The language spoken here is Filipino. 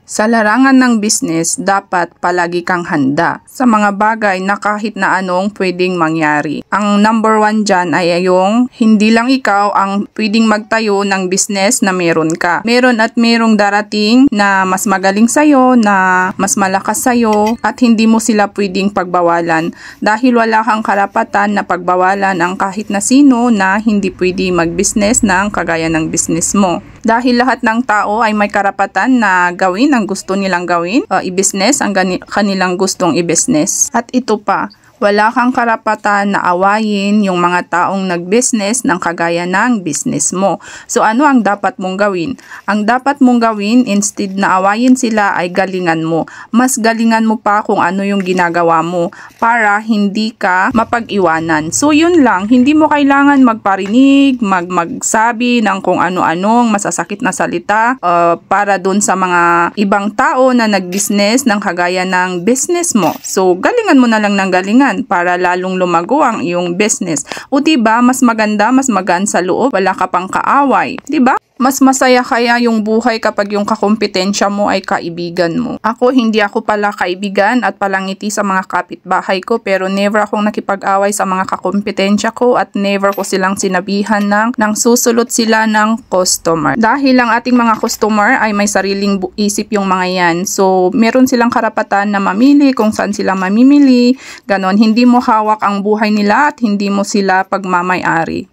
Sa larangan ng business, dapat palagi kang handa sa mga bagay na kahit na anong pwedeng mangyari. Ang number one dyan ay yung hindi lang ikaw ang pwedeng magtayo ng business na meron ka. Meron at merong darating na mas magaling sa'yo, na mas malakas sa'yo, at hindi mo sila pwedeng pagbawalan dahil wala kang karapatan na pagbawalan ang kahit na sino na hindi pwede mag-business ng kagaya ng business mo. Dahil lahat ng tao ay may karapatan na gawin ang gusto nilang gawin, i-business ang kanilang gustong i-business. At ito pa, wala kang karapatan na awayin yung mga taong nag-business ng kagaya ng business mo. So ano ang dapat mong gawin? Ang dapat mong gawin, instead na awayin sila, ay galingan mo. Mas galingan mo pa kung ano yung ginagawa mo para hindi ka mapag-iwanan. So yun lang, hindi mo kailangan magparinig, magsabi ng kung ano-anong masasakit na salita para dun sa mga ibang tao na nag-business ng kagaya ng business mo. So galingan mo na lang ng galingan para lalong lumago ang iyong business. O diba, mas maganda, mas magaan sa loob, wala ka pang kaaway. Diba? Mas masaya kaya yung buhay kapag yung kakompetensya mo ay kaibigan mo. Ako, hindi ako pala kaibigan at palangiti sa mga kapitbahay ko, pero never akong nakipag-away sa mga kakompetensya ko at never ko silang sinabihan ng susulot sila ng customer. Dahil ang ating mga customer ay may sariling isip yung mga yan. So, meron silang karapatan na mamili kung saan sila mamimili. Ganon, hindi mo hawak ang buhay nila at hindi mo sila pagmamay-ari.